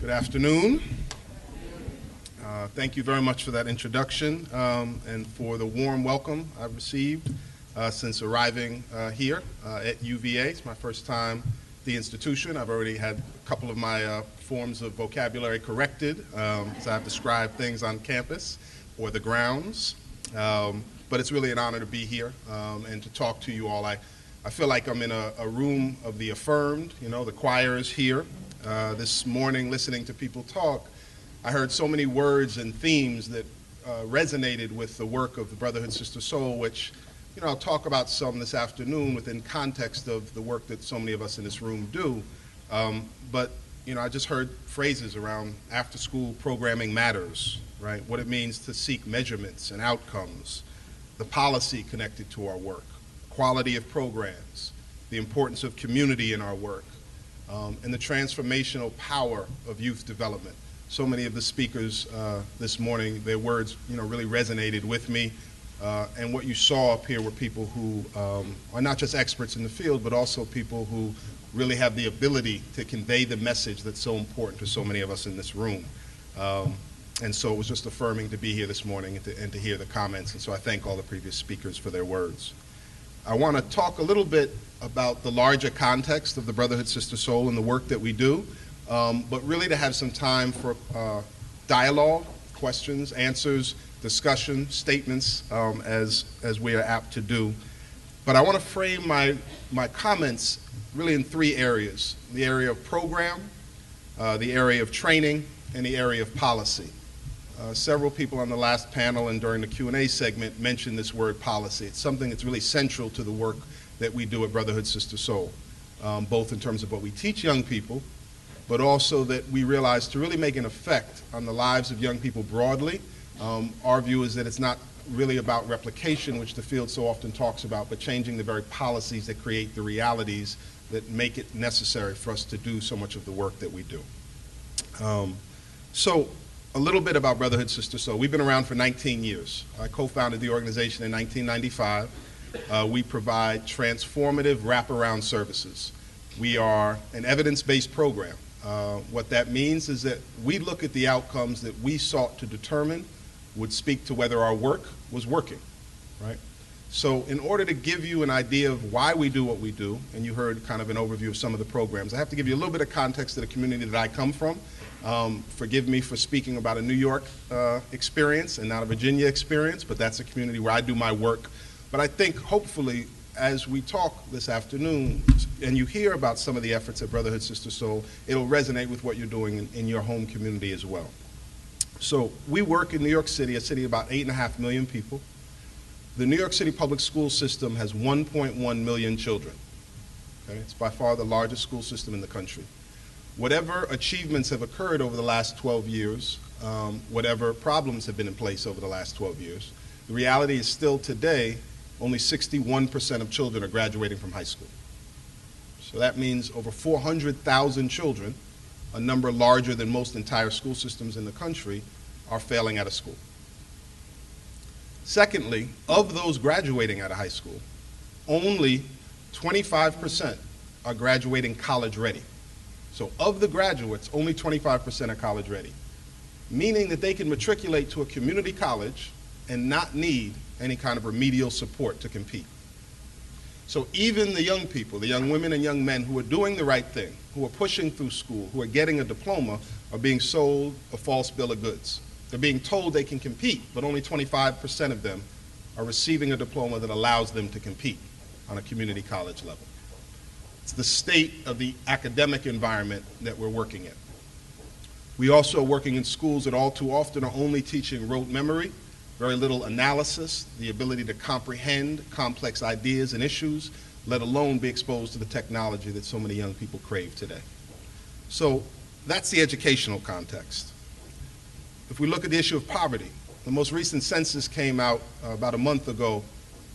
Good afternoon. Thank you very much for that introduction and for the warm welcome I've received since arriving here at UVA. It's my first time at the institution. I've already had a couple of my forms of vocabulary corrected as I've described things on campus or the grounds. But it's really an honor to be here and to talk to you all. I feel like I'm in a room of the affirmed. You know, the choir is here. This morning, listening to people talk, I heard so many words and themes that resonated with the work of the Brotherhood Sister Soul, which, you know, I'll talk about some this afternoon within context of the work that so many of us in this room do. But, you know, I just heard phrases around after-school programming matters, right? What it means to seek measurements and outcomes, the policy connected to our work, quality of programs, the importance of community in our work, and the transformational power of youth development. So many of the speakers this morning, their words, you know, really resonated with me. And what you saw up here were people who are not just experts in the field, but also people who really have the ability to convey the message that's so important to so many of us in this room. And so it was just affirming to be here this morning and to hear the comments. And so I thank all the previous speakers for their words. I want to talk a little bit about the larger context of the Brotherhood Sister Soul and the work that we do, but really to have some time for dialogue, questions, answers, discussion, statements, as we are apt to do. But I want to frame my comments really in three areas: the area of program, the area of training, and the area of policy. Several people on the last panel and during the Q&A segment mentioned this word policy. It's something that's really central to the work that we do at Brotherhood Sister Soul, both in terms of what we teach young people, but also that we realize to really make an effect on the lives of young people broadly. Our view is that it's not really about replication, which the field so often talks about, but changing the very policies that create the realities that make it necessary for us to do so much of the work that we do. So a little bit about Brotherhood Sister Soul. We've been around for 19 years. I co-founded the organization in 1995. We provide transformative wraparound services. We are an evidence-based program. What that means is that we look at the outcomes that we sought to determine would speak to whether our work was working, right? So in order to give you an idea of why we do what we do, and you heard kind of an overview of some of the programs, I have to give you a little bit of context to the community that I come from. Forgive me for speaking about a New York experience and not a Virginia experience, but that's a community where I do my work. But I think hopefully as we talk this afternoon and you hear about some of the efforts at Brotherhood Sister Soul, it'll resonate with what you're doing in your home community as well. So we work in New York City, a city of about 8.5 million people. The New York City public school system has 1.1 million children. Okay? It's by far the largest school system in the country. Whatever achievements have occurred over the last 12 years, whatever problems have been in place over the last 12 years, the reality is still today, only 61% of children are graduating from high school. So that means over 400,000 children, a number larger than most entire school systems in the country, are failing out of school. Secondly, of those graduating out of high school, only 25% are graduating college ready. So of the graduates, only 25% are college ready, meaning that they can matriculate to a community college and not need any kind of remedial support to compete. So even the young people, the young women and young men who are doing the right thing, who are pushing through school, who are getting a diploma, are being sold a false bill of goods. They're being told they can compete, but only 25% of them are receiving a diploma that allows them to compete on a community college level. It's the state of the academic environment that we're working in. We also are working in schools that all too often are only teaching rote memory, very little analysis, the ability to comprehend complex ideas and issues, let alone be exposed to the technology that so many young people crave today. So that's the educational context. If we look at the issue of poverty, the most recent census came out about a month ago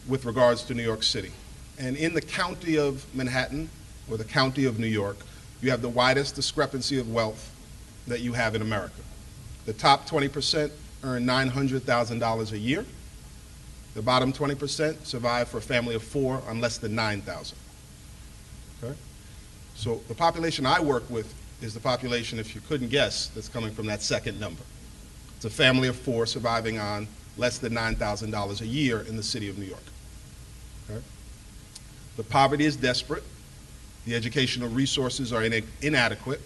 with regards to New York City. And in the county of Manhattan, or the county of New York, you have the widest discrepancy of wealth that you have in America. The top 20% earn $900,000 a year. The bottom 20% survive for a family of 4 on less than $9,000. Okay? So the population I work with is the population, if you couldn't guess, that's coming from that second number. It's a family of 4 surviving on less than $9,000 a year in the city of New York. Okay? The poverty is desperate. The educational resources are inadequate.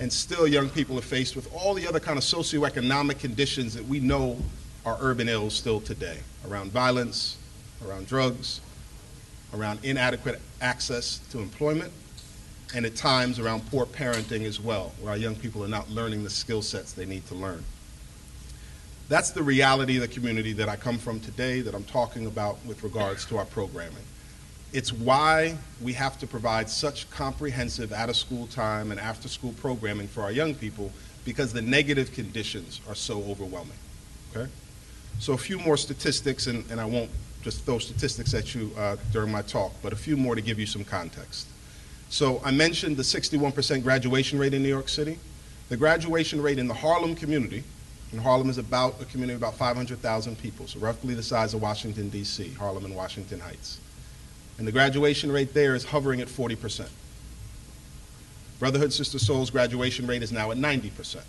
And still young people are faced with all the other kind of socioeconomic conditions that we know are urban ills still today, around violence, around drugs, around inadequate access to employment, and at times around poor parenting as well, where our young people are not learning the skill sets they need to learn. That's the reality of the community that I come from today, that I'm talking about with regards to our programming. It's why we have to provide such comprehensive out-of-school time and after-school programming for our young people, because the negative conditions are so overwhelming. Okay? So a few more statistics, and I won't just throw statistics at you during my talk, but a few more to give you some context. So I mentioned the 61% graduation rate in New York City. The graduation rate in the Harlem community, and Harlem is about a community of about 500,000 people, so roughly the size of Washington, D.C., Harlem and Washington Heights. And the graduation rate there is hovering at 40%. Brotherhood Sister Soul's graduation rate is now at 90%. Okay?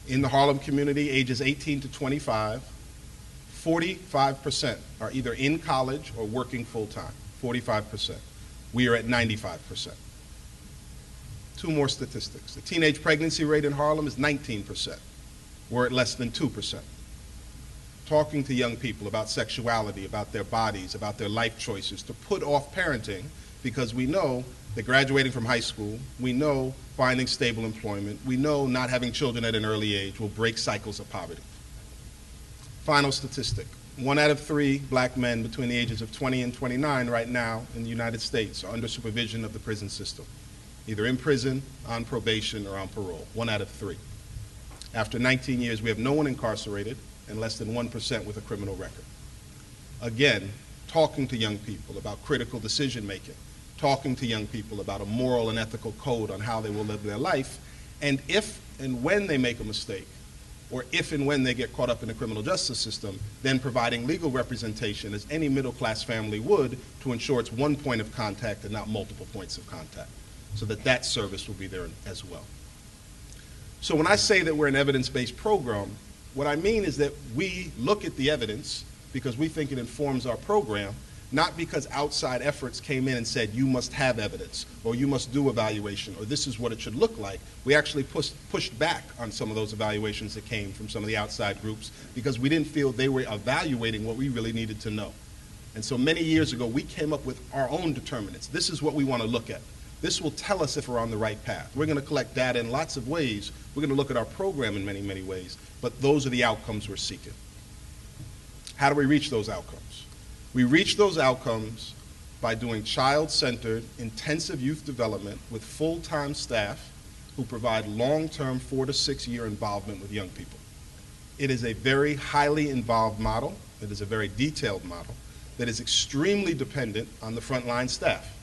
In the Harlem community, ages 18 to 25, 45% are either in college or working full-time, 45%. We are at 95%. 2 more statistics. The teenage pregnancy rate in Harlem is 19%. We're at less than 2%. Talking to young people about sexuality, about their bodies, about their life choices, to put off parenting, because we know that graduating from high school, we know finding stable employment, we know not having children at an early age will break cycles of poverty. Final statistic. 1 out of 3 black men between the ages of 20 and 29 right now in the United States are under supervision of the prison system, either in prison, on probation, or on parole. 1 out of 3. After 19 years, we have no one incarcerated and less than 1% with a criminal record. Again, talking to young people about critical decision making, talking to young people about a moral and ethical code on how they will live their life, and if and when they make a mistake, or if and when they get caught up in the criminal justice system, then providing legal representation as any middle-class family would, to ensure it's one point of contact and not multiple points of contact, so that that service will be there as well. So when I say that we're an evidence-based program, what I mean is that we look at the evidence because we think it informs our program, not because outside efforts came in and said, you must have evidence, or you must do evaluation, or this is what it should look like. We actually pushed back on some of those evaluations that came from some of the outside groups, because we didn't feel they were evaluating what we really needed to know. And so many years ago, we came up with our own determinants. This is what we want to look at. This will tell us if we're on the right path. We're going to collect data in lots of ways. We're going to look at our program in many, many ways, but those are the outcomes we're seeking. How do we reach those outcomes? We reach those outcomes by doing child-centered, intensive youth development with full-time staff who provide long-term 4 to 6 year involvement with young people. It is a very highly involved model. It is a very detailed model that is extremely dependent on the frontline staff.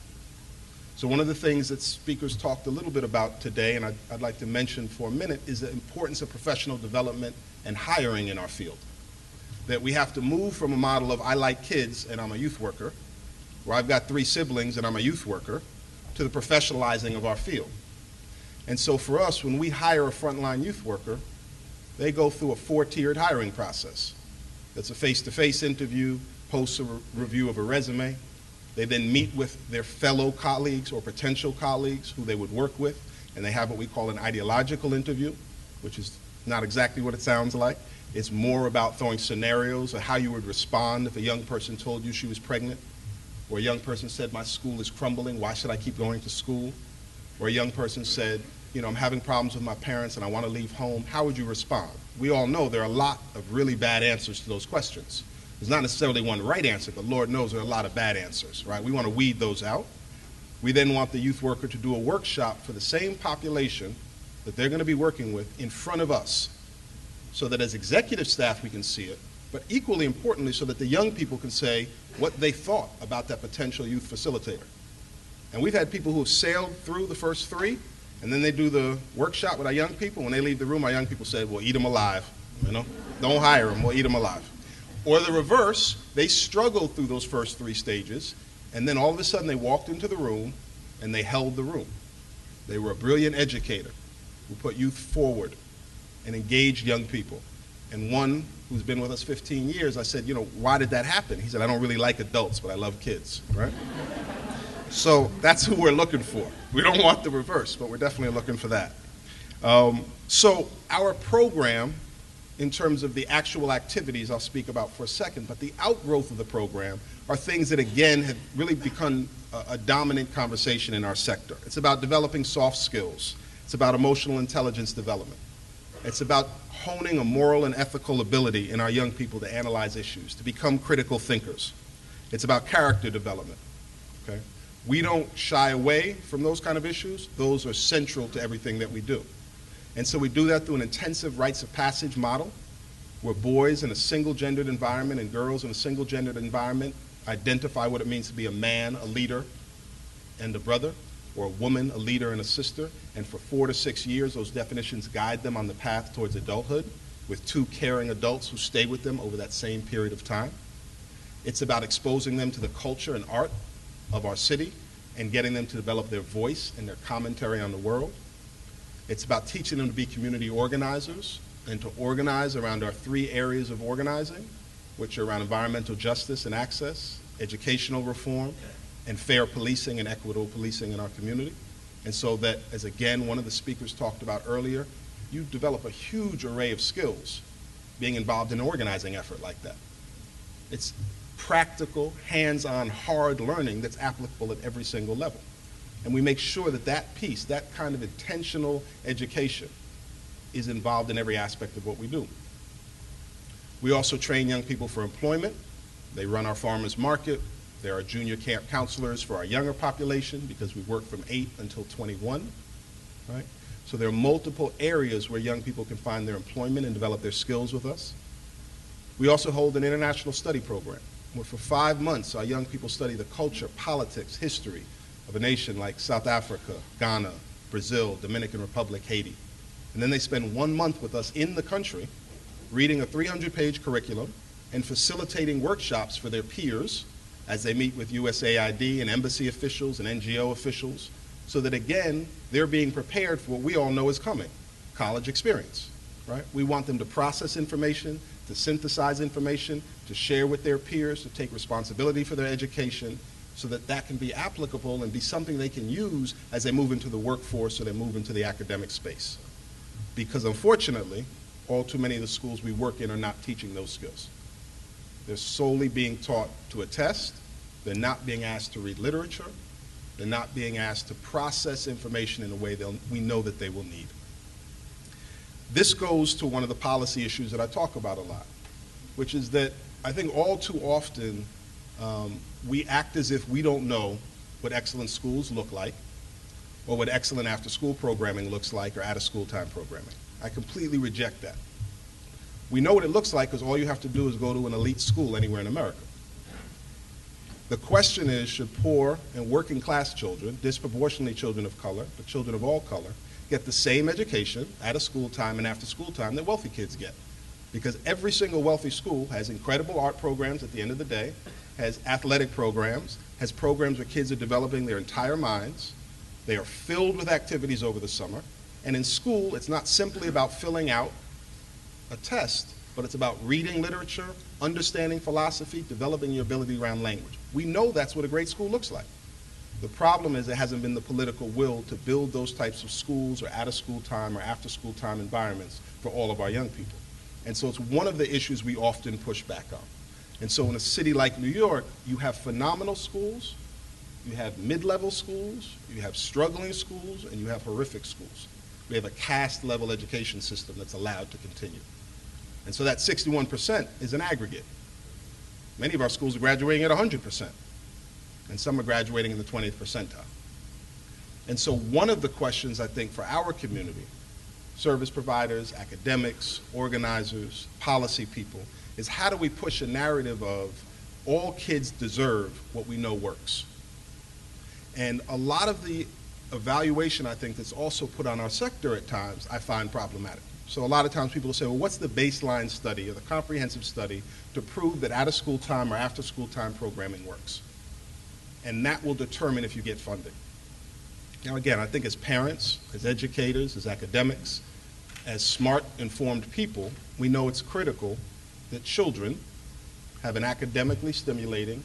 So one of the things that speakers talked a little bit about today, and I'd like to mention for a minute, is the importance of professional development and hiring in our field. That we have to move from a model of I like kids and I'm a youth worker, where I've got 3 siblings and I'm a youth worker, to the professionalizing of our field. And so for us, when we hire a frontline youth worker, they go through a 4-tiered hiring process. That's a face-to-face interview, post-review of a resume. They then meet with their fellow colleagues or potential colleagues who they would work with, and they have what we call an ideological interview, which is not exactly what it sounds like. It's more about throwing scenarios of how you would respond if a young person told you she was pregnant, or a young person said, my school is crumbling, why should I keep going to school? Or a young person said, you know, I'm having problems with my parents and I want to leave home. How would you respond? We all know there are a lot of really bad answers to those questions. There's not necessarily one right answer, but Lord knows there are a lot of bad answers, right? We want to weed those out. We then want the youth worker to do a workshop for the same population that they're going to be working with in front of us, so that as executive staff we can see it, but equally importantly so that the young people can say what they thought about that potential youth facilitator. And we've had people who have sailed through the first 3, and then they do the workshop with our young people. When they leave the room, our young people say, we'll eat them alive, you know? Don't hire them, we'll eat them alive. Or the reverse, they struggled through those first 3 stages, and then all of a sudden they walked into the room and they held the room. They were a brilliant educator who put youth forward and engaged young people. And one who's been with us 15 years, I said, why did that happen? He said, I don't really like adults, but I love kids, right? So that's who we're looking for. We don't want the reverse, but we're definitely looking for that. So our program, in terms of the actual activities, I'll speak about for a second, but the outgrowth of the program are things that, again, have really become a dominant conversation in our sector. It's about developing soft skills. It's about emotional intelligence development. It's about honing a moral and ethical ability in our young people to analyze issues, to become critical thinkers. It's about character development, okay? We don't shy away from those kind of issues. Those are central to everything that we do. And so we do that through an intensive rites of passage model where boys in a single-gendered environment and girls in a single-gendered environment identify what it means to be a man, a leader, and a brother, or a woman, a leader, and a sister. And for 4 to 6 years, those definitions guide them on the path towards adulthood with 2 caring adults who stay with them over that same period of time. It's about exposing them to the culture and art of our city and getting them to develop their voice and their commentary on the world. It's about teaching them to be community organizers and to organize around our 3 areas of organizing, which are around environmental justice and access, educational reform, and fair policing and equitable policing in our community. And so that, as again one of the speakers talked about earlier, you develop a huge array of skills being involved in an organizing effort like that. It's practical, hands-on, hard learning that's applicable at every single level. And we make sure that that piece, that kind of intentional education, is involved in every aspect of what we do. We also train young people for employment. They run our farmers market. There are junior camp counselors for our younger population because we work from 8 until 21, right? So there are multiple areas where young people can find their employment and develop their skills with us. We also hold an international study program where for 5 months our young people study the culture, politics, history of a nation like South Africa, Ghana, Brazil, Dominican Republic, Haiti. And then they spend 1 month with us in the country reading a 300-page curriculum and facilitating workshops for their peers as they meet with USAID and embassy officials and NGO officials, so that, again, they're being prepared for what we all know is coming, college experience, right? We want them to process information, to synthesize information, to share with their peers, to take responsibility for their education, so that that can be applicable and be something they can use as they move into the workforce or they move into the academic space. Because unfortunately, all too many of the schools we work in are not teaching those skills. They're solely being taught to attest. They're not being asked to read literature. They're not being asked to process information in a way that we know that they will need. This goes to one of the policy issues that I talk about a lot, which is that I think all too often we act as if we don't know what excellent schools look like or what excellent after-school programming looks like or out-of-school time programming. I completely reject that. We know what it looks like because all you have to do is go to an elite school anywhere in America. The question is, should poor and working class children, disproportionately children of color, but children of all color, get the same education at a school time and after school time that wealthy kids get? Because every single wealthy school has incredible art programs at the end of the day, has athletic programs, has programs where kids are developing their entire minds. They are filled with activities over the summer. And in school, it's not simply about filling out a test, but it's about reading literature, understanding philosophy, developing your ability around language. We know that's what a great school looks like. The problem is there hasn't been the political will to build those types of schools or out-of-school time or after-school time environments for all of our young people. And so it's one of the issues we often push back on. And so in a city like New York, you have phenomenal schools, you have mid-level schools, you have struggling schools, and you have horrific schools. We have a caste-level education system that's allowed to continue. And so that 61% is an aggregate. Many of our schools are graduating at 100%, and some are graduating in the 20th percentile. And so one of the questions, I think, for our community, service providers, academics, organizers, policy people, is how do we push a narrative of all kids deserve what we know works? And a lot of the evaluation, I think, that's also put on our sector at times, I find problematic. So a lot of times people will say, well, what's the baseline study or the comprehensive study to prove that out-of-school time or after-school time programming works? And that will determine if you get funding. Now again, I think as parents, as educators, as academics, as smart, informed people, we know it's critical that children have an academically stimulating,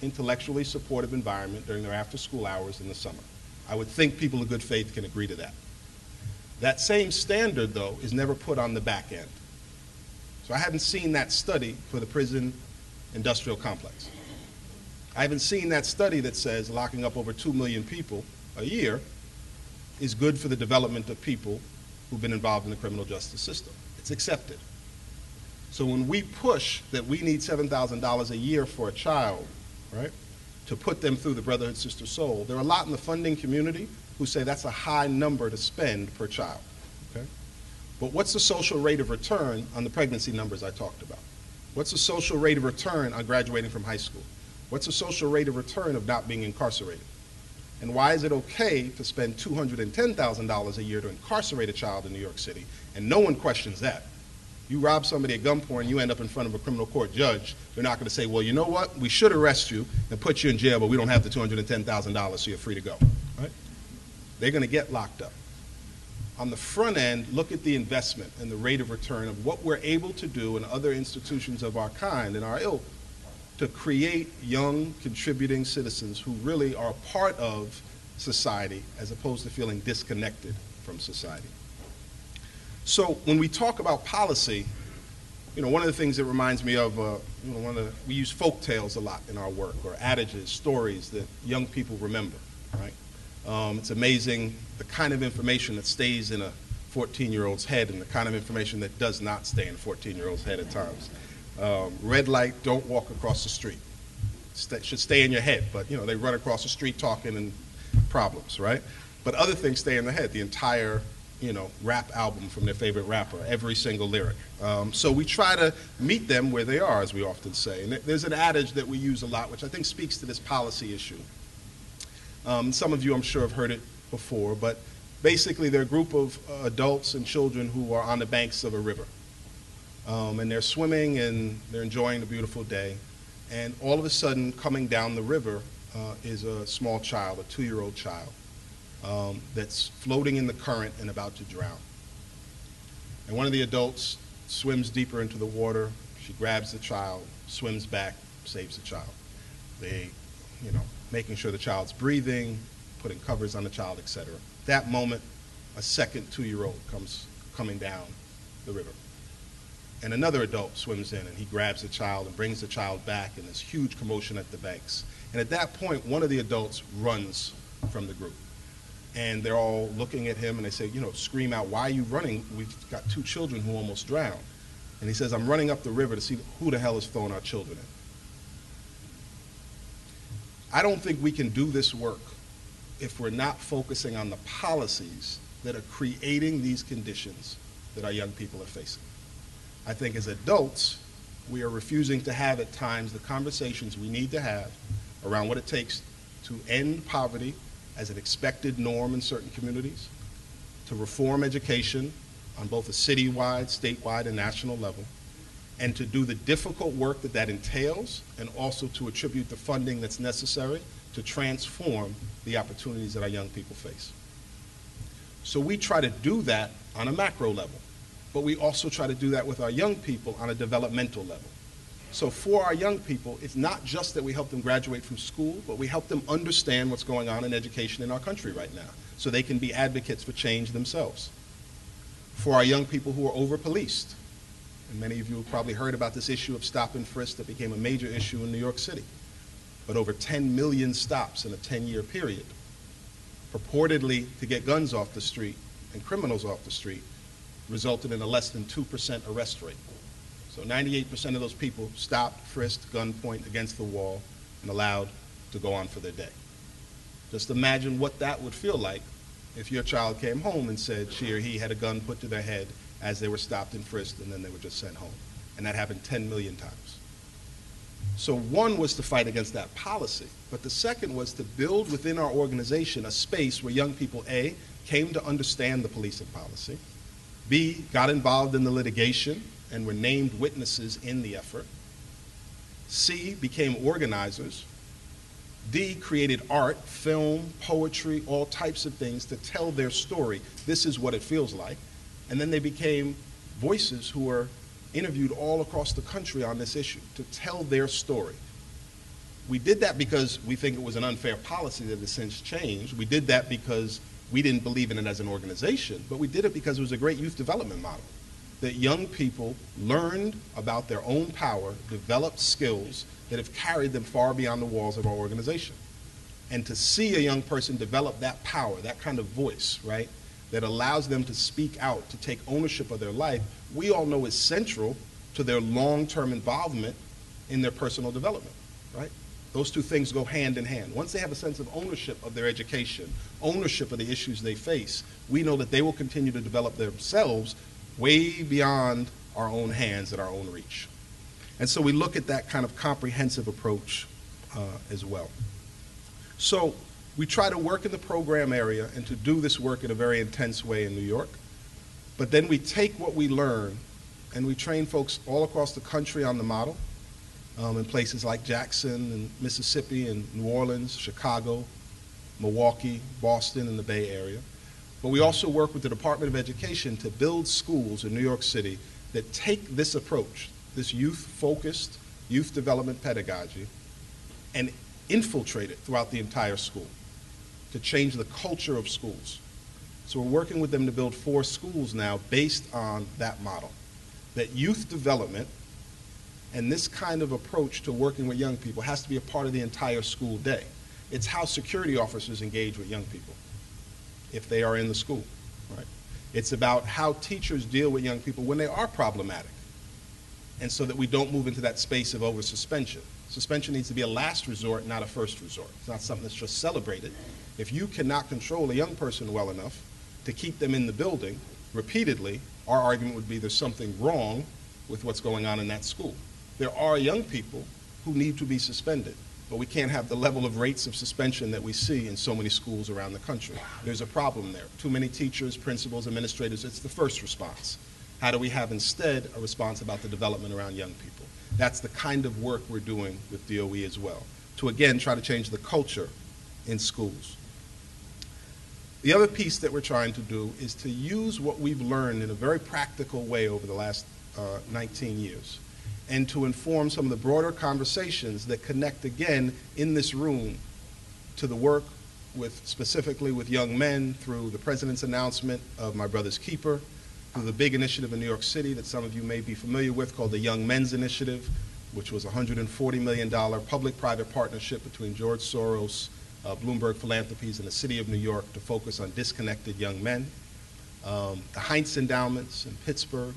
intellectually supportive environment during their after-school hours in the summer. I would think people of good faith can agree to that. That same standard, though, is never put on the back end. So I haven't seen that study for the prison industrial complex. I haven't seen that study that says locking up over 2 million people a year is good for the development of people who've been involved in the criminal justice system. It's accepted. So when we push that we need $7,000 a year for a child, right, to put them through the Brotherhood Sister Soul, there are a lot in the funding community who say that's a high number to spend per child. Okay? But what's the social rate of return on the pregnancy numbers I talked about? What's the social rate of return on graduating from high school? What's the social rate of return of not being incarcerated? And why is it okay to spend $210,000 a year to incarcerate a child in New York City, and no one questions that? You rob somebody at gunpoint, you end up in front of a criminal court judge, they're not going to say, well, you know what, we should arrest you and put you in jail, but we don't have the $210,000, so you're free to go. Right? They're going to get locked up. On the front end, look at the investment and the rate of return of what we're able to do in other institutions of our kind and our ilk to create young, contributing citizens who really are a part of society as opposed to feeling disconnected from society. So when we talk about policy, one of the things that reminds me of, we use folk tales a lot in our work, or adages, stories that young people remember, right? It's amazing the kind of information that stays in a 14-year-old's head and the kind of information that does not stay in a 14-year-old's head at times. Red light, don't walk across the street. Should stay in your head, but they run across the street talking and problems, right? But other things stay in the head, the entire rap album from their favorite rapper, every single lyric. So we try to meet them where they are, as we often say. And there's an adage that we use a lot, which I think speaks to this policy issue. Some of you, I'm sure, have heard it before, but basically they're a group of adults and children who are on the banks of a river. And they're swimming and they're enjoying the beautiful day. And all of a sudden, coming down the river is a small child, a 2-year-old child, that's floating in the current and about to drown. And one of the adults swims deeper into the water. She grabs the child, swims back, saves the child. They, making sure the child's breathing, putting covers on the child, etc. That moment, a second 2-year-old comes coming down the river. And another adult swims in, and he grabs the child and brings the child back, and there's huge commotion at the banks. And at that point, one of the adults runs from the group. And they're all looking at him, and they say, scream out, why are you running? We've got 2 children who almost drowned. And he says, I'm running up the river to see who the hell is throwing our children in. I don't think we can do this work if we're not focusing on the policies that are creating these conditions that our young people are facing. I think as adults, we are refusing to have at times the conversations we need to have around what it takes to end poverty as an expected norm in certain communities, to reform education on both a citywide, statewide, and national level, and to do the difficult work that that entails, and also to attribute the funding that's necessary to transform the opportunities that our young people face. So we try to do that on a macro level, but we also try to do that with our young people on a developmental level. So for our young people, it's not just that we help them graduate from school, but we help them understand what's going on in education in our country right now, so they can be advocates for change themselves. For our young people who are over-policed, and many of you have probably heard about this issue of stop and frisk that became a major issue in New York City, but over 10 million stops in a 10-year period, purportedly to get guns off the street and criminals off the street, resulted in a less than 2% arrest rate. So 98% of those people stopped, frisked, gunpoint against the wall, and allowed to go on for their day. Just imagine what that would feel like if your child came home and said she or he had a gun put to their head as they were stopped and frisked, and then they were just sent home. And that happened 10 million times. So one was to fight against that policy, but the second was to build within our organization a space where young people, A, came to understand the policing policy, B, got involved in the litigation and were named witnesses in the effort, C, became organizers, D, created art, film, poetry, all types of things to tell their story. This is what it feels like. And then they became voices who were interviewed all across the country on this issue to tell their story. We did that because we think it was an unfair policy that has since changed. We did that because we didn't believe in it as an organization, but we did it because it was a great youth development model, that young people learned about their own power, developed skills that have carried them far beyond the walls of our organization. And to see a young person develop that power, that kind of voice, right, that allows them to speak out, to take ownership of their life, we all know is central to their long-term involvement in their personal development, right? Those two things go hand in hand. Once they have a sense of ownership of their education, ownership of the issues they face, we know that they will continue to develop themselves way beyond our own hands and our own reach. And so we look at that kind of comprehensive approach as well. So we try to work in the program area and to do this work in a very intense way in New York. But then we take what we learn and we train folks all across the country on the model, in places like Jackson and Mississippi and New Orleans, Chicago, Milwaukee, Boston, and the Bay Area. But we also work with the Department of Education to build schools in New York City that take this approach, this youth-focused, youth development pedagogy, and infiltrate it throughout the entire school to change the culture of schools. So we're working with them to build 4 schools now based on that model, that youth development and this kind of approach to working with young people has to be a part of the entire school day. It's how security officers engage with young people if they are in the school, right? It's about how teachers deal with young people when they are problematic, and so that we don't move into that space of over-suspension. Suspension needs to be a last resort, not a first resort. It's not something that's just celebrated. If you cannot control a young person well enough to keep them in the building repeatedly, our argument would be there's something wrong with what's going on in that school. There are young people who need to be suspended, but we can't have the level of rates of suspension that we see in so many schools around the country. There's a problem there. Too many teachers, principals, administrators, it's the first response. How do we have instead a response about the development around young people? That's the kind of work we're doing with DOE as well, to again try to change the culture in schools. The other piece that we're trying to do is to use what we've learned in a very practical way over the last 19 years and to inform some of the broader conversations that connect again in this room to the work with specifically with young men through the President's announcement of My Brother's Keeper, through the big initiative in New York City that some of you may be familiar with called the Young Men's Initiative, which was a $140 million public-private partnership between George Soros, Bloomberg Philanthropies, and the city of New York to focus on disconnected young men. The Heinz Endowments in Pittsburgh,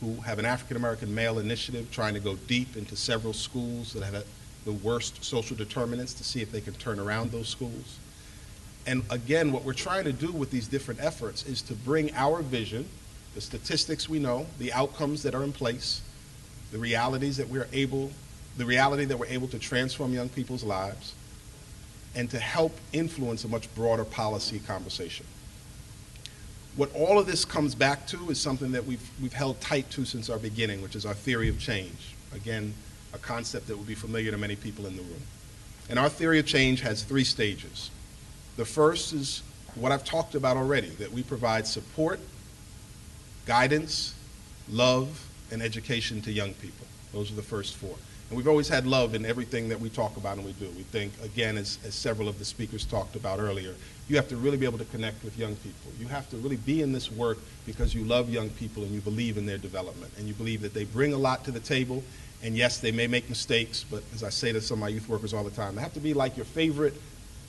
who have an African-American male initiative trying to go deep into several schools that have the worst social determinants to see if they can turn around those schools. And again, what we're trying to do with these different efforts is to bring our vision, the statistics we know, the outcomes that are in place, the realities that the reality that we're able to transform young people's lives, and to help influence a much broader policy conversation. What all of this comes back to is something that we've held tight to since our beginning, which is our theory of change. Again, a concept that will be familiar to many people in the room. And our theory of change has 3 stages. The first is what I've talked about already, that we provide support, guidance, love, and education to young people. Those are the first 4. And we've always had love in everything that we talk about and we do. We think, again, as several of the speakers talked about earlier, you have to really be able to connect with young people. You have to really be in this work because you love young people and you believe in their development and you believe that they bring a lot to the table. And yes, they may make mistakes, but as I say to some of my youth workers all the time, they have to be like your favorite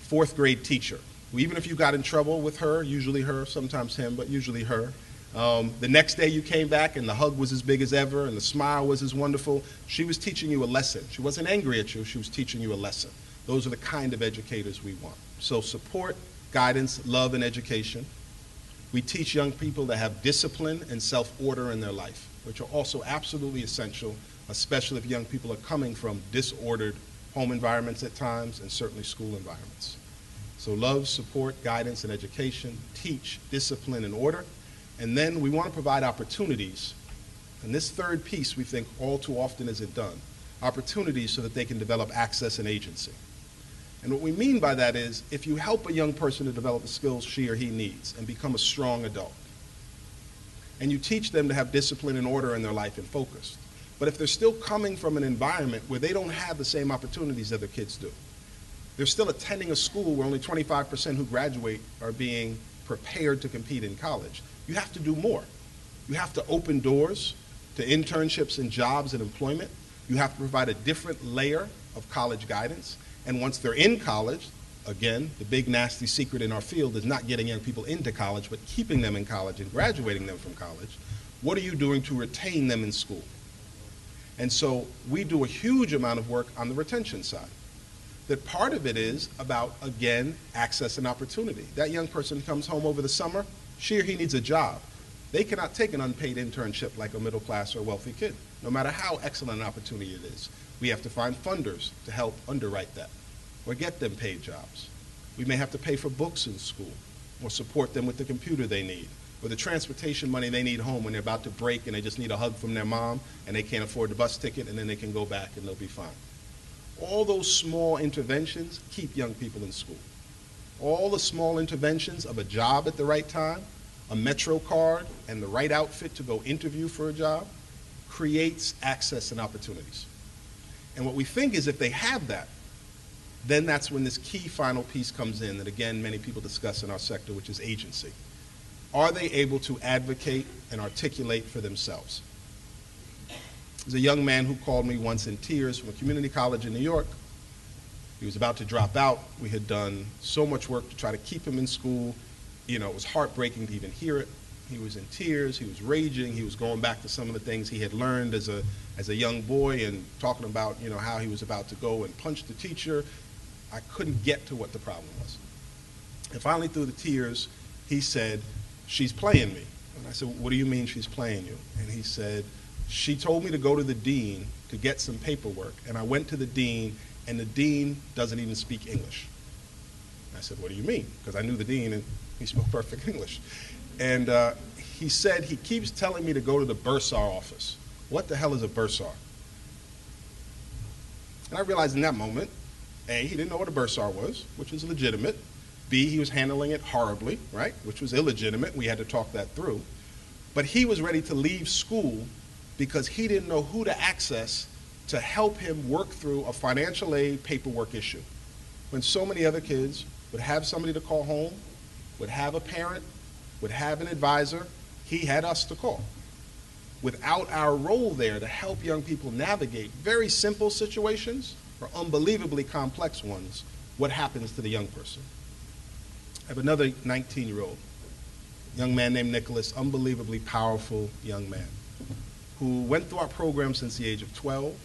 4th grade teacher, who even if you got in trouble with her, usually her, sometimes him, but usually her, the next day you came back and the hug was as big as ever and the smile was as wonderful. She was teaching you a lesson. She wasn't angry at you. She was teaching you a lesson. Those are the kind of educators we want. So support, guidance, love, and education. We teach young people to have discipline and self-order in their life, which are also absolutely essential, especially if young people are coming from disordered home environments at times and certainly school environments. So love, support, guidance, and education, teach, discipline, and order. And then we want to provide opportunities. And this 3rd piece, we think, all too often isn't done. Opportunities so that they can develop access and agency. And what we mean by that is, if you help a young person to develop the skills she or he needs and become a strong adult, and you teach them to have discipline and order in their life and focus, but if they're still coming from an environment where they don't have the same opportunities other kids do, they're still attending a school where only 25% who graduate are being prepared to compete in college, you have to do more. You have to open doors to internships and jobs and employment. You have to provide a different layer of college guidance. And once they're in college, again, the big nasty secret in our field is not getting young people into college, but keeping them in college and graduating them from college. What are you doing to retain them in school? And so we do a huge amount of work on the retention side. That part of it is about, again, access and opportunity. That young person comes home over the summer, she or he needs a job. They cannot take an unpaid internship like a middle class or wealthy kid, no matter how excellent an opportunity it is. We have to find funders to help underwrite that or get them paid jobs. We may have to pay for books in school or support them with the computer they need or the transportation money they need home when they're about to break and they just need a hug from their mom and they can't afford the bus ticket, and then they can go back and they'll be fine. All those small interventions keep young people in school. All the small interventions of a job at the right time, a Metro card, and the right outfit to go interview for a job creates access and opportunities. And what we think is if they have that, then that's when this key final piece comes in that, again, many people discuss in our sector, which is agency. Are they able to advocate and articulate for themselves? There's a young man who called me once in tears from a community college in New York. He was about to drop out. We had done so much work to try to keep him in school. You know, it was heartbreaking to even hear it. He was in tears, he was raging, he was going back to some of the things he had learned as a young boy and talking about, you know, how he was about to go and punch the teacher. I couldn't get to what the problem was. And finally, through the tears, he said, "She's playing me." And I said, "What do you mean she's playing you?" And he said, "She told me to go to the dean to get some paperwork, and I went to the dean, and the dean doesn't even speak English." And I said, "What do you mean?" Because I knew the dean, and he spoke perfect English. And he said, "He keeps telling me to go to the bursar office." What the hell is a bursar? And I realized in that moment, A, he didn't know what a bursar was, which is legitimate. B, he was handling it horribly, right, which was illegitimate. We had to talk that through. But he was ready to leave school because he didn't know who to access to help him work through a financial aid paperwork issue. When so many other kids would have somebody to call home, would have a parent, would have an advisor, he had us to call. Without our role there to help young people navigate very simple situations or unbelievably complex ones, what happens to the young person? I have another 19-year-old, young man named Nicholas, unbelievably powerful young man, who went through our program since the age of 12,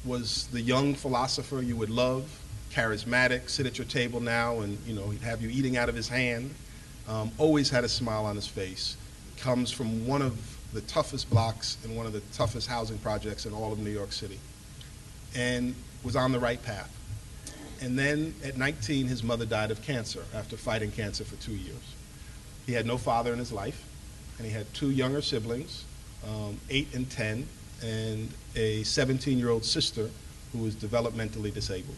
was the young philosopher you would love, charismatic, sit at your table now and, you know, he'd have you eating out of his hand, always had a smile on his face, comes from one of the toughest blocks in one of the toughest housing projects in all of New York City, and was on the right path. And then at 19, his mother died of cancer after fighting cancer for 2 years. He had no father in his life, and he had 2 younger siblings, 8 and 10, and a 17-year-old sister who was developmentally disabled.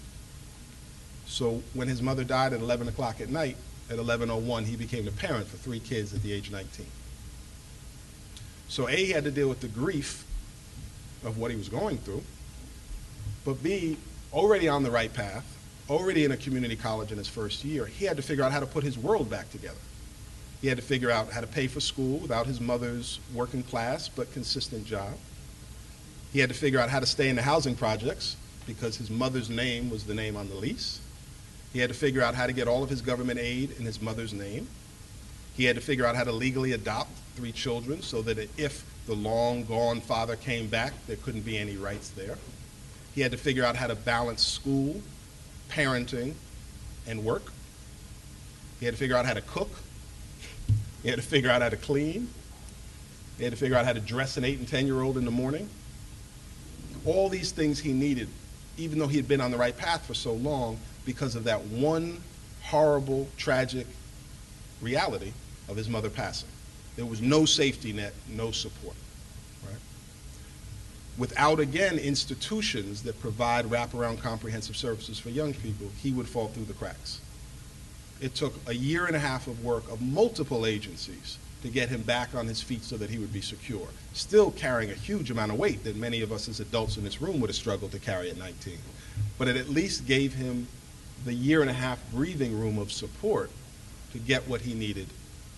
So when his mother died at 11 o'clock at night, at 11:01, he became a parent for 3 kids at the age of 19. So A, he had to deal with the grief of what he was going through, but B, already on the right path, already in a community college in his first year, he had to figure out how to put his world back together. He had to figure out how to pay for school without his mother's working class but consistent job. He had to figure out how to stay in the housing projects because his mother's name was the name on the lease. He had to figure out how to get all of his government aid in his mother's name. He had to figure out how to legally adopt 3 children so that if the long gone father came back, there couldn't be any rights there. He had to figure out how to balance school, parenting, and work. He had to figure out how to cook. He had to figure out how to clean. He had to figure out how to dress an 8 and 10-year-old in the morning. All these things he needed, even though he had been on the right path for so long, because of that one horrible, tragic reality of his mother passing. There was no safety net, no support. Right? without, again, institutions that provide wraparound comprehensive services for young people, he would fall through the cracks. It took a year and a half of work of multiple agencies to get him back on his feet so that he would be secure, still carrying a huge amount of weight that many of us as adults in this room would have struggled to carry at 19. But it at least gave him the year and a half breathing room of support to get what he needed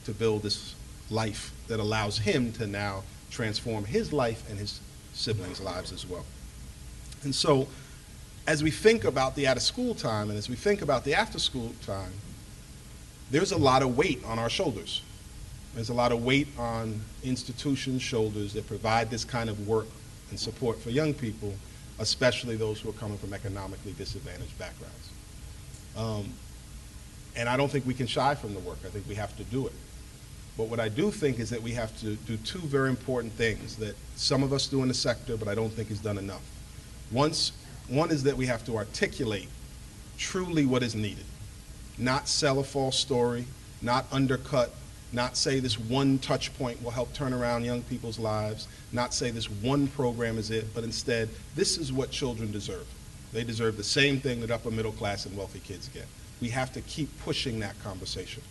to build this life that allows him to now transform his life and his siblings' lives as well. And so as we think about the out-of-school time and as we think about the after-school time, there's a lot of weight on our shoulders. There's a lot of weight on institutions' shoulders that provide this kind of work and support for young people, especially those who are coming from economically disadvantaged backgrounds. And I don't think we can shy from the work. I think we have to do it. But what I do think is that we have to do two very important things that some of us do in the sector, but I don't think is done enough. One is that we have to articulate truly what is needed, not sell a false story, not undercut, not say this one touch point will help turn around young people's lives, not say this one program is it, but instead, this is what children deserve. They deserve the same thing that upper middle class and wealthy kids get. We have to keep pushing that conversation.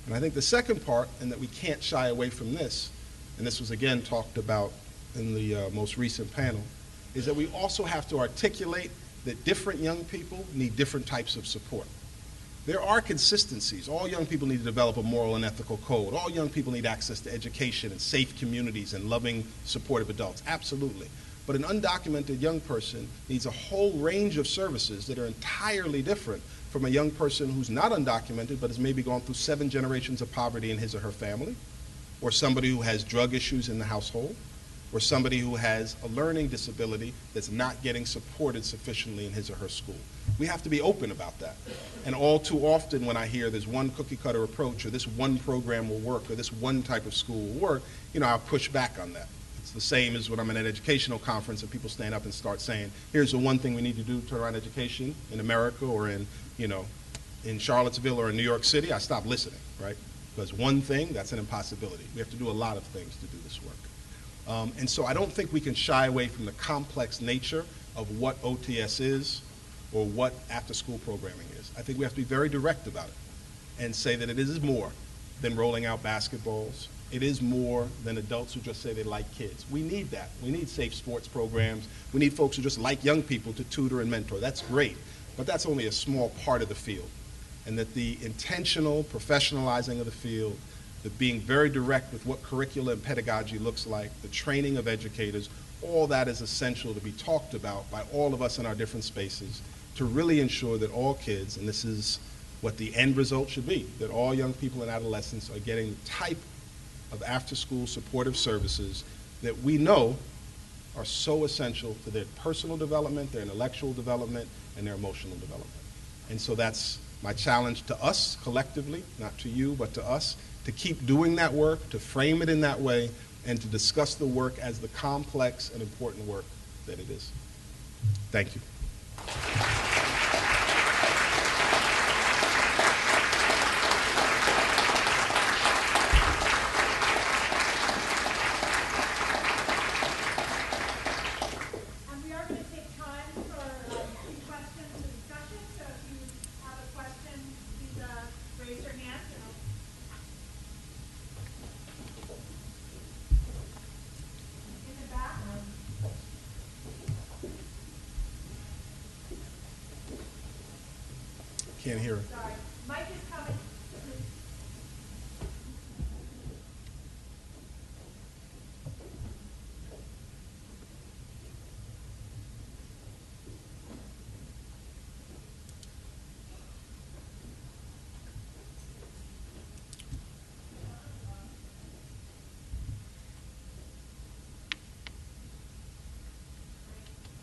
And I think the second part, and that we can't shy away from this, and this was again talked about in the most recent panel, is that we also have to articulate that different young people need different types of support. There are consistencies. All young people need to develop a moral and ethical code. All young people need access to education and safe communities and loving, supportive adults. Absolutely. But an undocumented young person needs a whole range of services that are entirely different from a young person who's not undocumented but has maybe gone through 7 generations of poverty in his or her family, or somebody who has drug issues in the household, or somebody who has a learning disability that's not getting supported sufficiently in his or her school. We have to be open about that. And all too often when I hear there's one cookie cutter approach, or this one program will work, or this one type of school will work, I'll push back on that. It's the same as when I'm at an educational conference and people stand up and start saying, here's the one thing we need to do to turn around education in America or in Charlottesville or in New York City. I stop listening, right? Because one thing, that's an impossibility. We have to do a lot of things to do this work. And so I don't think we can shy away from the complex nature of what OTS is or what after-school programming is. I think we have to be very direct about it and say that it is more than rolling out basketballs. It is more than adults who just say they like kids. We need that. We need safe sports programs. We need folks who just like young people to tutor and mentor. That's great, but that's only a small part of the field. And that the intentional professionalizing of the field, the being very direct with what curricula and pedagogy looks like, the training of educators, all that is essential to be talked about by all of us in our different spaces to really ensure that all kids, and this is what the end result should be, that all young people and adolescents are getting the type of after-school supportive services that we know are so essential to their personal development, their intellectual development, and their emotional development. And so that's my challenge to us collectively, not to you, but to us, to keep doing that work, to frame it in that way, and to discuss the work as the complex and important work that it is. Thank you. Can't hear her. Sorry. Mike is coming.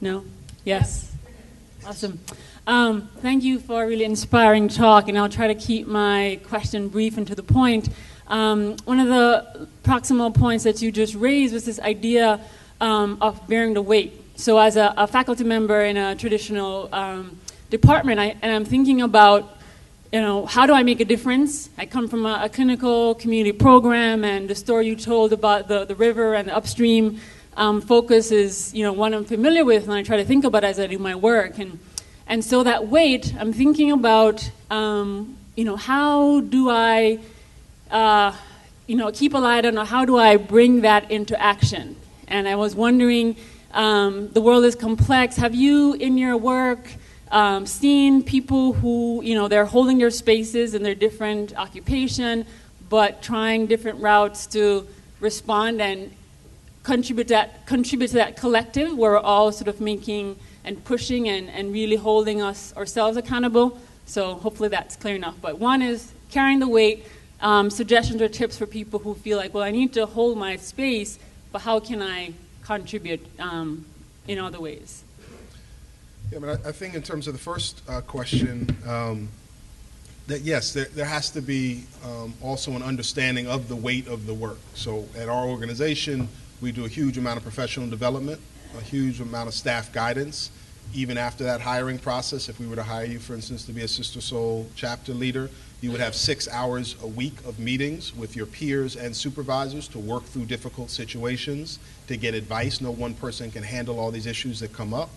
No? Yes. Awesome. Thank you for a really inspiring talk, and I'll try to keep my question brief and to the point. One of the proximal points that you just raised was this idea of bearing the weight. So as a faculty member in a traditional department, I'm thinking about, how do I make a difference? I come from a clinical community program, and the story you told about the river and the upstream focus is, one I'm familiar with, and I try to think about as I do my work. And so that weight, I'm thinking about, how do I, keep a light on, or how do I bring that into action? And I was wondering, the world is complex. Have you, in your work, seen people who, they're holding their spaces in their different occupation, but trying different routes to respond and contribute to that collective where we're all sort of making and pushing and really holding ourselves accountable? So hopefully that's clear enough. But one is carrying the weight, suggestions or tips for people who feel like, well, I need to hold my space, but how can I contribute in other ways? Yeah, but I think in terms of the first question, that yes, there has to be also an understanding of the weight of the work. So at our organization, we do a huge amount of professional development, a huge amount of staff guidance. Even after that hiring process, if we were to hire you, for instance, to be a Sister Soul chapter leader, you would have 6 hours a week of meetings with your peers and supervisors to work through difficult situations, to get advice. No one person can handle all these issues that come up.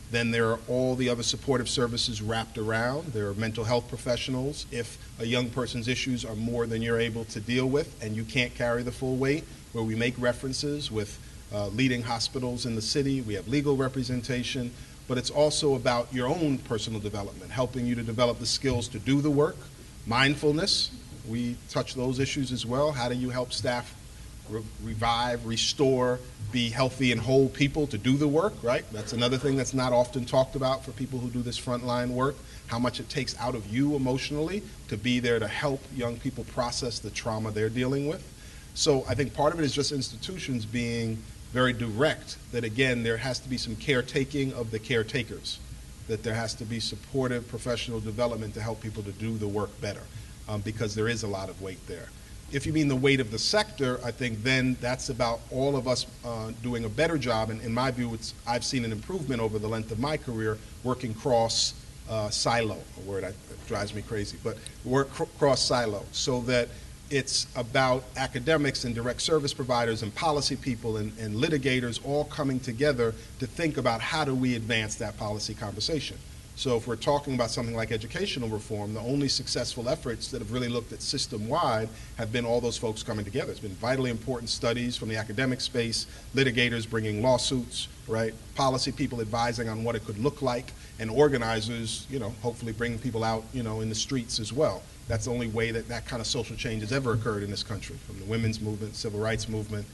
Then there are all the other supportive services wrapped around. There are mental health professionals. If a young person's issues are more than you're able to deal with and you can't carry the full weight, where we make references with leading hospitals in the city, we have legal representation, but it's also about your own personal development, helping you to develop the skills to do the work. Mindfulness, we touch those issues as well. How do you help staff revive, restore, be healthy and whole people to do the work, right? That's another thing that's not often talked about for people who do this frontline work, how much it takes out of you emotionally to be there to help young people process the trauma they're dealing with. So I think part of it is just institutions being very direct, that again, there has to be some caretaking of the caretakers, that there has to be supportive professional development to help people to do the work better, because there is a lot of weight there. If you mean the weight of the sector, I think then that's about all of us doing a better job, and in my view, I've seen an improvement over the length of my career working cross silo, a word that drives me crazy, but work cross silo, so that it's about academics and direct service providers and policy people and litigators all coming together to think about how do we advance that policy conversation. So if we're talking about something like educational reform, the only successful efforts that have really looked at system-wide have been all those folks coming together. It's been vitally important studies from the academic space, litigators bringing lawsuits, right? Policy people advising on what it could look like, and organizers, hopefully bringing people out, in the streets as well. That's the only way that that kind of social change has ever occurred in this country, from the women's movement, civil rights movement.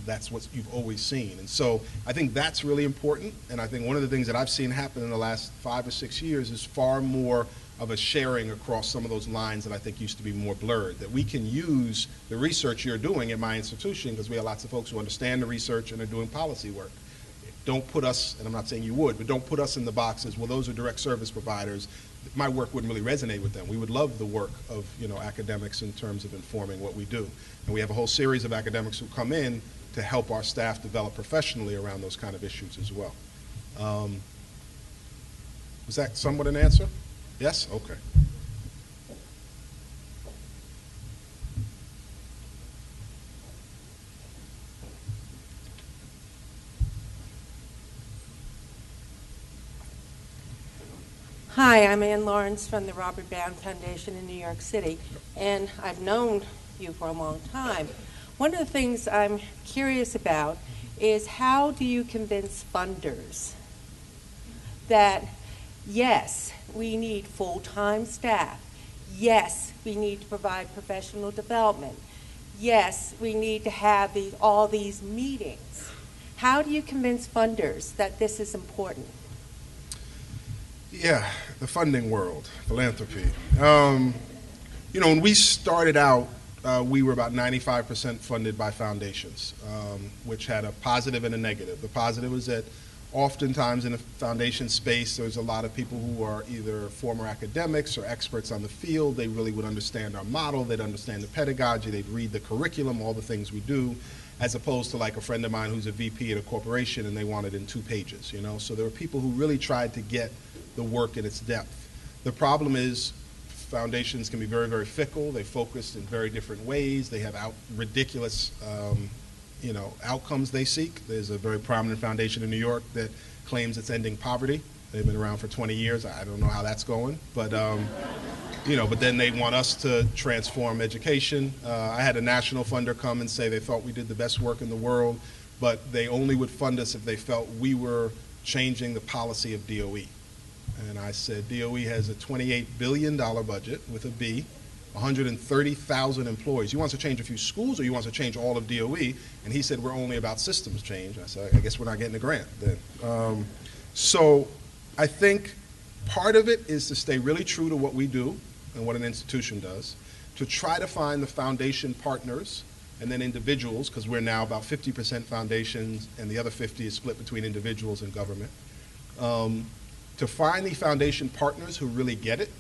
That's what you've always seen. And so I think that's really important. And I think one of the things that I've seen happen in the last 5 or 6 years is far more of a sharing across some of those lines that I think used to be more blurred, that we can use the research you're doing at my institution, because we have lots of folks who understand the research and are doing policy work. Don't put us, and I'm not saying you would, but don't put us in the boxes, well, those are direct service providers. My work wouldn't really resonate with them. We would love the work of academics in terms of informing what we do. And we have a whole series of academics who come in to help our staff develop professionally around those kind of issues as well. Was that somewhat an answer? Yes? Okay. Hi, I'm Ann Lawrence from the Robert Bound Foundation in New York City, and I've known you for a long time. One of the things I'm curious about is, how do you convince funders that, yes, we need full-time staff, yes, we need to provide professional development, yes, we need to have all these meetings. How do you convince funders that this is important? Yeah, the funding world, philanthropy. When we started out, we were about 95% funded by foundations, which had a positive and a negative. The positive was that oftentimes in the foundation space, there's a lot of people who are either former academics or experts on the field. They really would understand our model, they'd understand the pedagogy, they'd read the curriculum, all the things we do, as opposed to like a friend of mine who's a VP at a corporation and they want it in 2 pages, So there were people who really tried to get the work in its depth. The problem is foundations can be very, very fickle. They focus in very different ways. They have ridiculous outcomes they seek. There's a very prominent foundation in New York that claims it's ending poverty. They've been around for 20 years. I don't know how that's going, but but then they want us to transform education. I had a national funder come and say they thought we did the best work in the world, but they only would fund us if they felt we were changing the policy of DOE. And I said, DOE has a $28 billion budget with a B, 130,000 employees. You want us to change a few schools, or you want us to change all of DOE? And he said, we're only about systems change. I said, I guess we're not getting a grant then. So I think part of it is to stay really true to what we do and what an institution does, to try to find the foundation partners and then individuals, because we're now about 50% foundations and the other 50 is split between individuals and government, to find the foundation partners who really get it.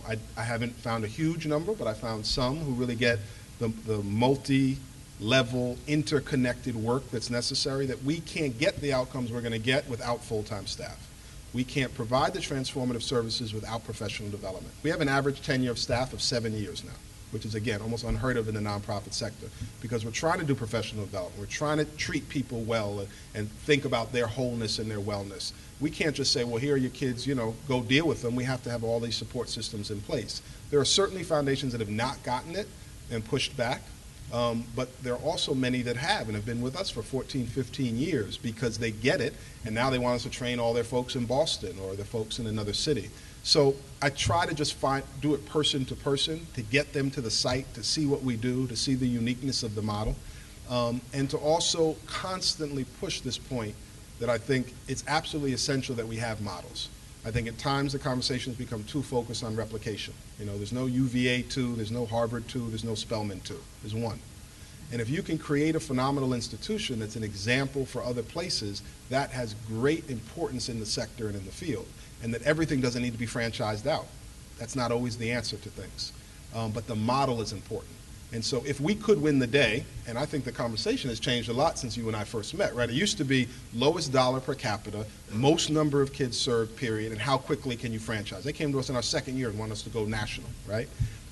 I haven't found a huge number, but I found some who really get the multi-level, interconnected work that's necessary, that we can't get the outcomes we're going to get without full-time staff. We can't provide the transformative services without professional development. We have an average tenure of staff of 7 years now, which is, again, almost unheard of in the nonprofit sector, because we're trying to do professional development. We're trying to treat people well and think about their wholeness and their wellness. We can't just say, well, here are your kids, go deal with them. We have to have all these support systems in place. There are certainly foundations that have not gotten it and pushed back, but there are also many that have and have been with us for 14, 15 years because they get it, and now they want us to train all their folks in Boston or their folks in another city. So I try to just do it person to person, to get them to the site, to see what we do, to see the uniqueness of the model, and to also constantly push this point that I think it's absolutely essential that we have models. I think at times the conversations become too focused on replication. There's no UVA 2, there's no Harvard 2, there's no Spelman 2, there's one. And if you can create a phenomenal institution that's an example for other places, that has great importance in the sector and in the field. And that everything doesn't need to be franchised out. That's not always the answer to things. But the model is important. And so if we could win the day, and I think the conversation has changed a lot since you and I first met, right? It used to be lowest dollar per capita, most number of kids served, period, and how quickly can you franchise? They came to us in our second year and wanted us to go national, right?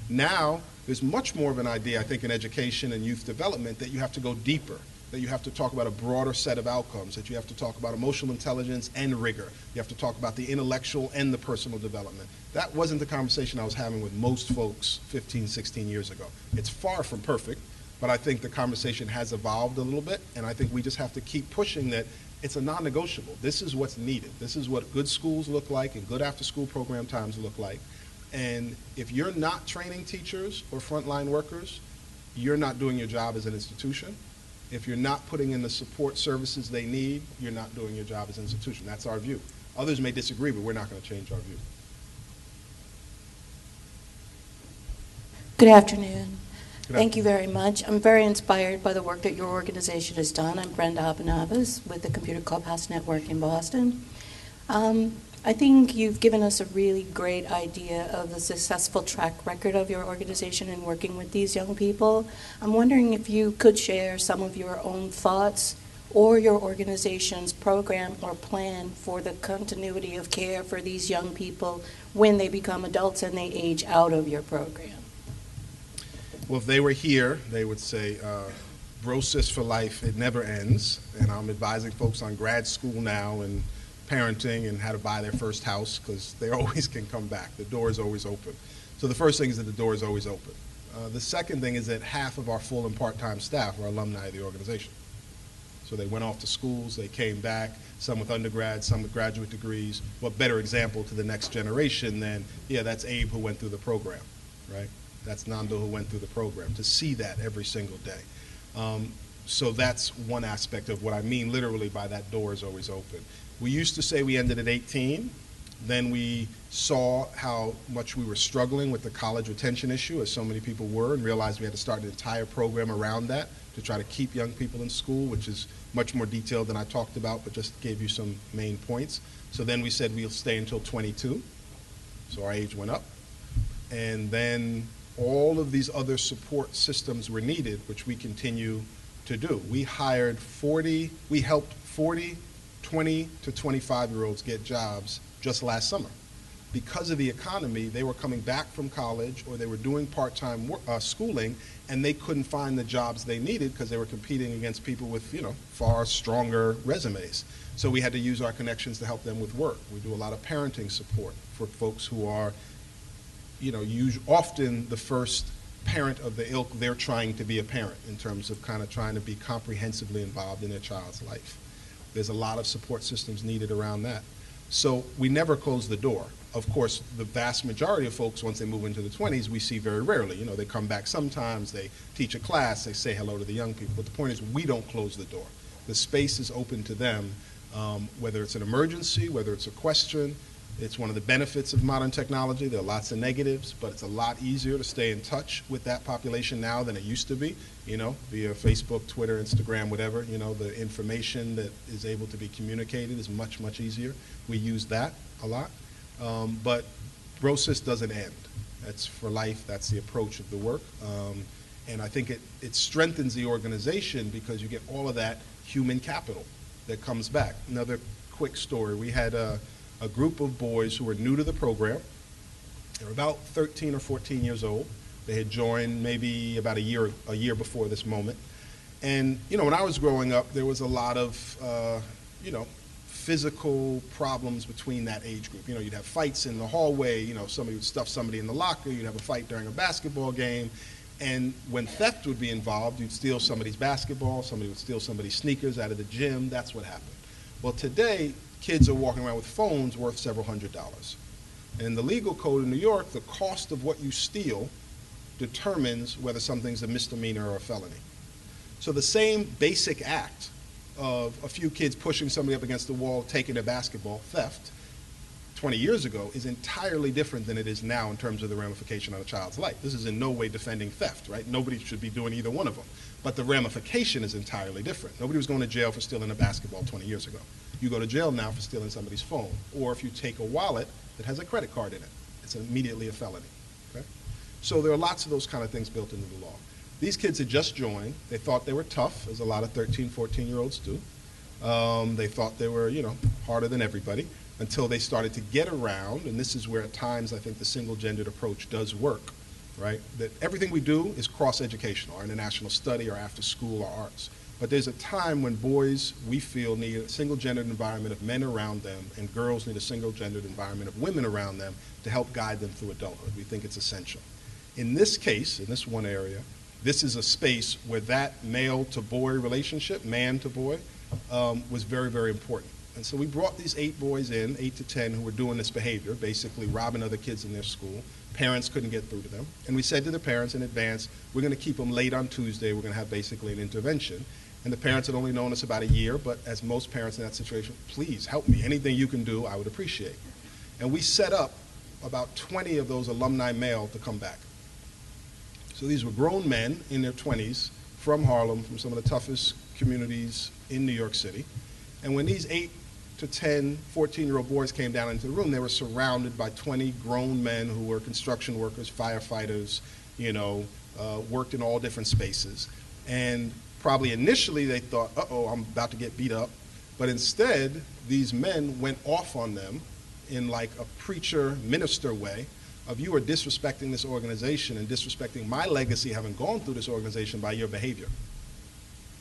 Now, there's much more of an idea, I think, in education and youth development that you have to go deeper, that you have to talk about a broader set of outcomes, that you have to talk about emotional intelligence and rigor. You have to talk about the intellectual and the personal development. That wasn't the conversation I was having with most folks 15, 16 years ago. It's far from perfect, but I think the conversation has evolved a little bit, and I think we just have to keep pushing that it's a non-negotiable. This is what's needed. This is what good schools look like and good after-school program times look like. And if you're not training teachers or frontline workers, you're not doing your job as an institution. If you're not putting in the support services they need, you're not doing your job as an institution. That's our view. Others may disagree, but we're not going to change our view. Good afternoon. Thank you very much. I'm very inspired by the work that your organization has done. I'm Brenda Abenavas with the Computer Clubhouse Network in Boston. I think you've given us a really great idea of the successful track record of your organization in working with these young people. I'm wondering if you could share some of your own thoughts or your organization's program or plan for the continuity of care for these young people when they become adults and they age out of your program. Well, if they were here, they would say, Brosis for life, it never ends. And I'm advising folks on grad school now and parenting and how to buy their first house, because they always can come back. The door is always open. So the first thing is that the door is always open. The second thing is that half of our full and part-time staff are alumni of the organization. So they went off to schools, they came back, some with undergrads, some with graduate degrees. What better example to the next generation than, yeah, that's Abe who went through the program, right? That's Nando who went through the program, to see that every single day. So that's one aspect of what I mean literally by that door is always open. We used to say we ended at 18. Then we saw how much we were struggling with the college retention issue, as so many people were, and realized we had to start an entire program around that to try to keep young people in school, which is much more detailed than I talked about, but just gave you some main points. So then we said we'll stay until 22. So our age went up. And then all of these other support systems were needed, which we continue to do. We helped 40 20 to 25-year-olds get jobs just last summer. because of the economy, they were coming back from college or they were doing part-time schooling, and they couldn't find the jobs they needed because they were competing against people with, far stronger resumes. So we had to use our connections to help them with work. We do a lot of parenting support for folks who are, often the first parent of the ilk. They're trying to be a parent in terms of kind of trying to be comprehensively involved in their child's life. There's a lot of support systems needed around that. So we never close the door. Of course, the vast majority of folks, once they move into the 20s, we see very rarely. They come back sometimes, they teach a class, they say hello to the young people. But the point is, we don't close the door. The space is open to them, whether it's an emergency, whether it's a question. It's one of the benefits of modern technology. There are lots of negatives, but it's a lot easier to stay in touch with that population now than it used to be, via Facebook, Twitter, Instagram, whatever. The information that is able to be communicated is much, much easier. We use that a lot. But BroSys doesn't end. That's for life. That's the approach of the work. And I think it strengthens the organization because you get all of that human capital that comes back. Another quick story. We had a group of boys who were new to the program. They were about 13 or 14 years old. They had joined maybe about a year before this moment. And, when I was growing up, there was a lot of, physical problems between that age group. You'd have fights in the hallway, somebody would stuff somebody in the locker, you'd have a fight during a basketball game, and when theft would be involved, you'd steal somebody's basketball, somebody would steal somebody's sneakers out of the gym. That's what happened. Well, today, kids are walking around with phones worth several $100s. And in the legal code in New York, the cost of what you steal determines whether something's a misdemeanor or a felony. So the same basic act of a few kids pushing somebody up against the wall, taking their basketball, theft, 20 years ago is entirely different than it is now in terms of the ramification on a child's life. This is in no way defending theft, right? Nobody should be doing either one of them. But the ramification is entirely different. Nobody was going to jail for stealing a basketball 20 years ago. You go to jail now for stealing somebody's phone, or if you take a wallet that has a credit card in it, it's immediately a felony. Okay? So there are lots of those kind of things built into the law. These kids had just joined. They thought they were tough, as a lot of 13, 14-year-olds do. They thought they were, harder than everybody, until they started to get around, and this is where at times I think the single-gendered approach does work, right? That everything we do is cross-educational, our international study, our after-school, our arts. But there's a time when boys, we feel, need a single-gendered environment of men around them, and girls need a single-gendered environment of women around them to help guide them through adulthood. We think it's essential. In this case, in this one area, this is a space where that male-to-boy relationship, man-to-boy, was very, very important. And so we brought these 8 boys in, 8 to 10, who were doing this behavior, basically robbing other kids in their school. Parents couldn't get through to them. And we said to the parents in advance, we're going to keep them late on Tuesday. We're going to have basically an intervention. And the parents had only known us about a year, but as most parents in that situation, please help me. Anything you can do, I would appreciate. And we set up about 20 of those alumni male to come back. So these were grown men in their 20s from Harlem, from some of the toughest communities in New York City. And when these 8 to 10, 14-year-old boys came down into the room, they were surrounded by 20 grown men who were construction workers, firefighters, worked in all different spaces. And probably initially they thought, uh-oh, I'm about to get beat up. But instead, these men went off on them in like a preacher, minister way of, you are disrespecting this organization and disrespecting my legacy having gone through this organization by your behavior.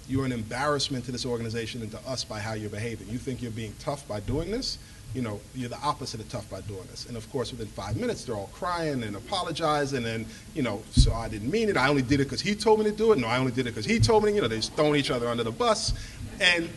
You are an embarrassment to this organization and to us by how you're behaving. You think you're being tough by doing this? You're the opposite of tough by doing this. And of course, within 5 minutes, they're all crying and apologizing and, so I didn't mean it. I only did it because he told me to do it. No, I only did it because he told me. They're just throwing each other under the bus. And,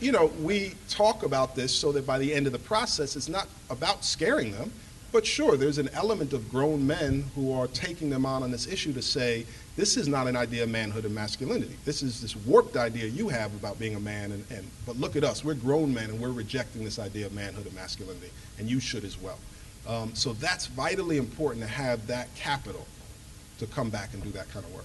we talk about this so that by the end of the process, it's not about scaring them. But sure, there's an element of grown men who are taking them on this issue to say, this is not an idea of manhood and masculinity. This is this warped idea you have about being a man, but look at us. We're grown men, and we're rejecting this idea of manhood and masculinity, and you should as well. So that's vitally important to have that capital to come back and do that kind of work.